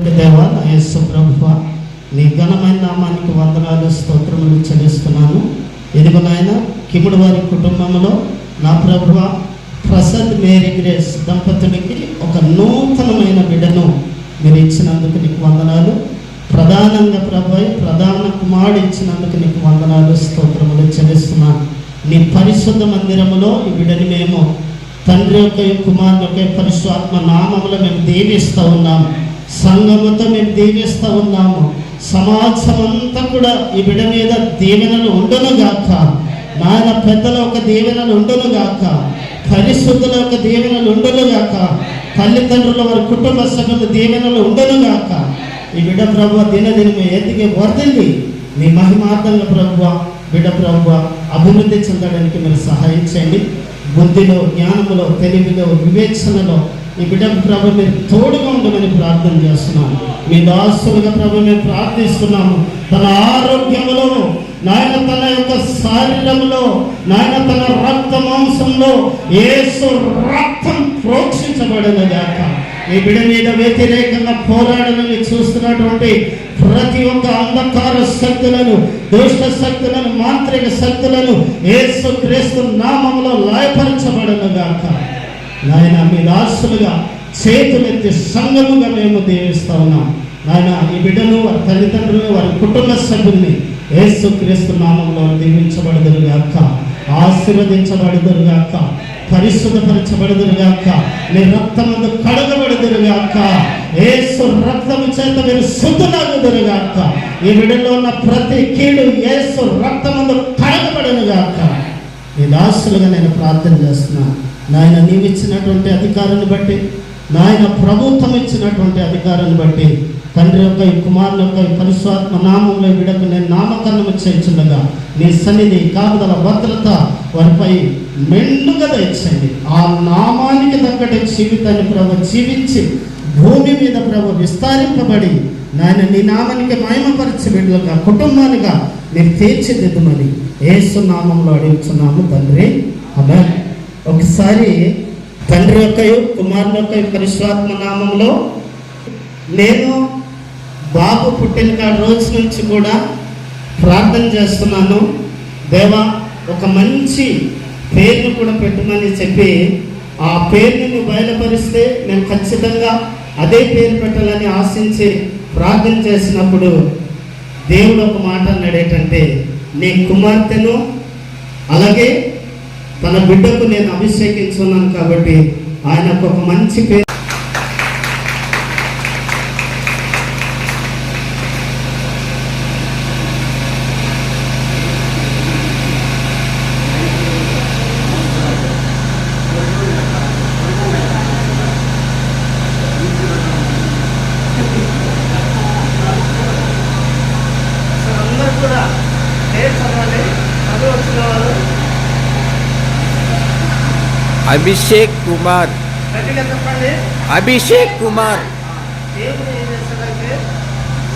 పరిశుద్ధుడి దేవ నా యేసు ప్రభువా, నీ ఘనమైన నామానికి వందనాలు స్తోత్రములు చెల్లిస్తున్నాను. ఇదిగో నాయన కిముడు వారి కుటుంబంలో నా ప్రభువ ప్రసాద్ మేరీ గ్రేస్ దంపతుడికి ఒక నూతనమైన బిడ్డను మీరు ఇచ్చినందుకు నీకు వందనాలు. ప్రధానంగా ప్రభువై ప్రధాన కుమారుడు ఇచ్చినందుకు నీకు వందనాలు స్తోత్రములు చెల్లిస్తున్నాను. నీ పరిశుద్ధ మందిరములో ఈ బిడ్డని మేము తండ్రి యొక్క కుమారుని యొక్క పరిశుద్ధాత్మ నామములో మేము దీవిస్తూ ఉన్నాము. సంఘముతో మేము దీవిస్తూ ఉన్నాము. సమాజం అంతా కూడా ఈ బిడ్డ మీద దీవెనలు ఉండునుగాక. నాయన పెద్దల ఒక దీవెనలు ఉండునుగాక. పరిశుద్ధుల యొక్క దీవెనలు ఉండునుగాక. తల్లిదండ్రుల వారి కుటుంబ సభ్యుల దీవెనలు ఉండునుగాక. ఈ బిడ్డ ప్రభువ దినదినము ఎదిగే వర్ధిల్లి మీ మహిమార్థంగా ప్రభువ బిడ్డ ప్రభువ అభివృద్ధి చెందడానికి మీరు సహాయం చేయండి. బుద్ధిలో, జ్ఞానములో, తెలివిలో, వివేచనలో ఈ బిడ్డ ప్రభు మీరు తోడుగా ఉండమని ప్రార్థన చేస్తున్నాము. మీ దాసులుగా ప్రభు మేము ప్రార్థిస్తున్నాము. తన ఆరోగ్యములో నాయన, తన యొక్క శరీరంలో నాయన, తన రక్త మాంసంలో యేసు రక్తం ప్రోక్షించబడినగాక. ఈ బిడ్డ మీద వ్యతిరేకంగా పోరాడాలని చూస్తున్నటువంటి ప్రతి ఒక్క అంధకార శక్తులను, దుష్ట శక్తులను, మాంత్రిక శక్తులను యేసు క్రీస్తు నామములో లయపరచబడునుగాక. నాయన మీ దాసులుగా చేతులెత్తి సంఘముగా మేము దీవిస్తా ఉన్నాం. నాయన ఈ బిడ్డను, వారి తల్లిదండ్రులను, వారి కుటుంబ సభ్యుల్ని యేసు క్రీస్తు నామంలో దీవించబడుదురుగాక, ఆశీర్వదించబడుదురుగాక, పరిశుద్ధపరచబడుదురుగాక, నీ రక్తమందు కడగబడుదురుగాక, యేసు రక్తము చేత మీరు శుద్ధులగుదురుగాక. ఈ బిడ్డలో ఉన్న ప్రతి కీడు యేసు రక్తమందు కడగబడునుగాక. ఈ దాసులుగా నేను ప్రార్థన చేస్తున్నాను. నాయన నీవిచ్చినటువంటి అధికారాన్ని బట్టి, నాయన ప్రభుత్వం ఇచ్చినటువంటి అధికారాన్ని బట్టి తండ్రి యొక్క ఈ కుమారుని యొక్క ఈ పరిశుద్ధాత్మ నామంలో బిడ్డకు నేను నామకరణము చేయించుండగా నీ సన్నిధి, కాపుదల, భద్రత వారిపై మెండుగా దయచేయండి. ఆ నామానికి తగ్గట్టు జీవితాన్ని ప్రభు జీవించి భూమి మీద ప్రభు విస్తరింపబడి నాయన నీ నామానికి మహిమపరిచి బిడ్డలుగా, కుటుంబాలుగా నేను తీర్చిదిద్దుమని యేసు నామంలో అడుగుతున్నాము తండ్రి, ఆమేన్. ఒకసారి తండ్రి యొక్క కుమారుని యొక్క పరిశుద్ధాత్మ నామంలో నేను బాబు పుట్టిన రోజు నుంచి కూడా ప్రార్థన చేస్తున్నాను. దేవా, ఒక మంచి పేరును కూడా పెట్టమని చెప్పి ఆ పేరుని నువ్వు బయలుపరిస్తే నేను ఖచ్చితంగా అదే పేరు పెట్టాలని ఆశించి ప్రార్థన చేసినప్పుడు దేవుడు ఒక మాట అన్నాడు. ఏంటంటే, నీ కుమార్తెను అలాగే తన బిడ్డకు నేను అభిషేకించున్నాను కాబట్టి ఆయనకు ఒక మంచి పేరు. అభిషేక్ కుమార్, అభిషేక్ కుమార్.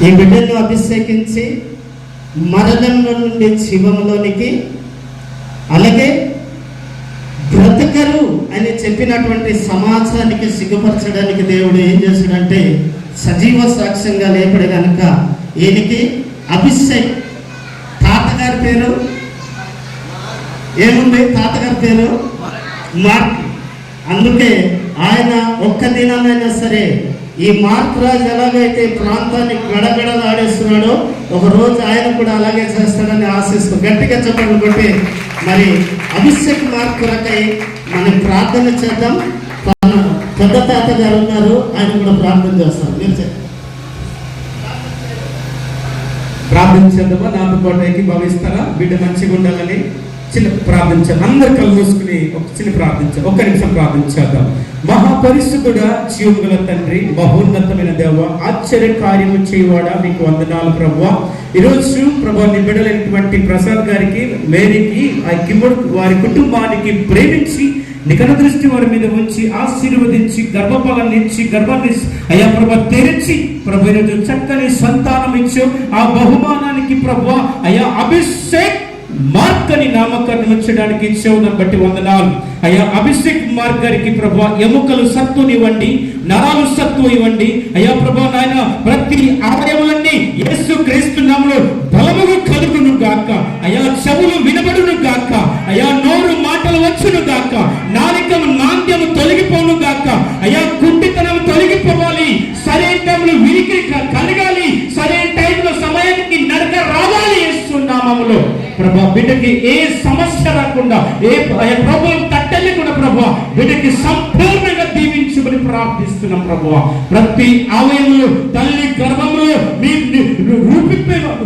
ఈ బిడ్డను అభిషేకించి మరణంలో నుండి జీవంలోనికి, అలాగే బ్రతకరు అని చెప్పినటువంటి సమాజానికి సిగ్గుపరచడానికి దేవుడు ఏం చేశాడంటే సజీవ సాక్ష్యంగా లేపడు కనుక ఈయనకి అభిషేక్. తాతగారి పేరు ఏముంది? తాతగారి పేరు మార్క్. అందుకే ఆయన ఒక్క దినాలైనా సరే ఈ మార్క్ రాజు ఎలాగైతే ప్రాంతాన్ని గడగడలాడేస్తున్నాడో ఒక రోజు ఆయన కూడా అలాగే చేస్తాడని ఆశిస్తూ గట్టిగా చెప్పండి కొట్టి మరి అభిషేక్ మార్క్ రకై మనం ప్రార్థన చేద్దాం. తన పెద్ద తాత గారు ఉన్నారు, ఆయన కూడా ప్రార్థన చేస్తారు. మీరు ప్రార్థన చేద్దామా? నాతో పాటు ఏకీభవిస్తారా? బిడ్డ మంచిగా ఉండాలని చిన్న ప్రార్థించాలి. అందరు కళ్ళు మూసుకుని ఒక చిన్న ప్రార్థించాలి. ఒక్క నిమిషం ప్రార్థించేద్దాం. మహాపరిశుద్ధుడా, జీవముగల తండ్రి, మహోన్నతమైన దేవ, ఆశ్చర్య కార్యము చేయవాడా, మీకు వందనాలు ప్రభువా. ఈరోజు ప్రభు నీ బిడ్డలైనటువంటి ప్రసాద్ గారికి, మేరీకి, ఆ కిమ్ముడు వారి కుటుంబానికి ప్రేమించి నికట దృష్టి వారి మీద ఉంచి ఆశీర్వదించి గర్భఫలాన్ని ఇచ్చి గర్భాన్ని అయ్యా ప్రభు తెరిచి ప్రభు ఈరోజు చక్కని సంతానం ఇచ్చు. ఆ బహుమానానికి ప్రభు అయ్యా అభిషేక్ మార్క్ అని నామకరణం ఉంచడానికి ఇచ్చేవారిని బట్టి వందనాలు అయ్యా. అభిషేక్ మార్క్ గారికి ప్రభా ఎముకలు సత్తునివ్వండి, నరాలు సత్తు ఇవ్వండి అయ్యా ప్రభా. నాయన ప్రతి అవయవులన్నీ యేసు క్రీస్తు నామములో బలముగా కలుగును గాక అయ్యా. చెవులు వినబడును గాక అయ్యా. నోరు మాటలు వచ్చును గాక, నాలికము నాంద్యము తొలగిపోను గాక అయ్యా. కుంటితనం తొలగిపోవాలి, సరైన టైంలో వినికి కలగాలి, సరైన టైంలో సమయానికి నడక రావాలి యేసు నామములో ప్రభా. బిడ్డకి ఏ సమస్య రాకుండా, ఏ ప్రభుత్వం తట్టలేకుండా ప్రభా బిడ్డకి సంపూర్ణంగా దీవించుకొని ప్రార్థిస్తున్నాం ప్రభా. ప్రతి అవయములు తల్లి గర్భములో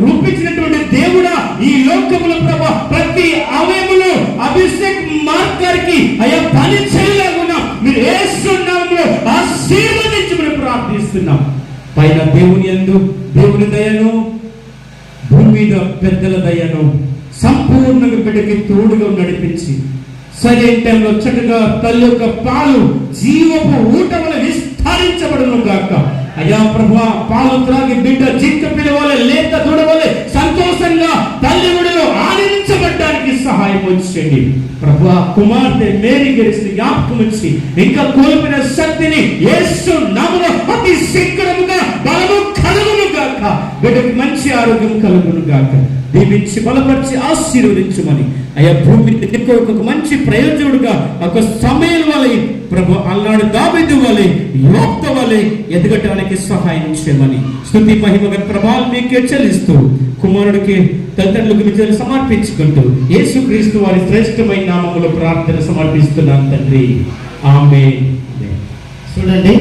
రూపించినటువంటి దేవుడా ఈ లోకములో ప్రభా ప్రతి అవయములు అభిషేక్ మార్క్ గారికి అయ్యా పని చేయలేకుండా మీరు యేసు నామములో ఆశీర్వదించమని ప్రార్థిస్తున్నాం. పైన దేవుని యందు దేవుని దయను, భూమి మీద పెద్దల దయను సంపూర్ణంగా బిడ్డకి తోడుగా నడిపించి సరైన టైంలో చక్కగా తల్లి యొక్క పాలు జీవపు ఊట వల్ల విస్తరించబడును గాక అయ్యా ప్రభా. పాలు త్రాగి బిడ్డ జింక పిలవాలి, లేత దూడవాలి, సంతోషంగా తల్లి ఒడిలో ఆనందించబడ్డానికి సహాయం వచ్చేయండి ప్రభా. కుమార్తె మేరీ గెలిచి జ్ఞాపకం వచ్చి ఇంకా కోల్పోయిన శక్తిని యేసు నామములో అతి శీఘ్రముగా బలము కలుగును గాక, బిడ్డకు మంచి ఆరోగ్యం కలుగును గాక. దీవించి బలపరిచి ఆశీర్వదించమని అయ్యా. భూమి ఒక మంచి ప్రయోజకుడుగా ఒక సమయం వలె ప్రభు అల్లాడు దావీదు వలె యోక్త వలె ఎదగటానికి సహాయం చేయమని స్తుతి మహిమ ప్రభావం మీకే చెల్లిస్తూ కుమారుడికి తల్లిదండ్రులకు విజయాలు సమర్పించుకుంటూ యేసుక్రీస్తు వారి శ్రేష్టమైన నామములో ప్రార్థన సమర్పిస్తున్నాను తండ్రి, ఆమేన్. చూడండి.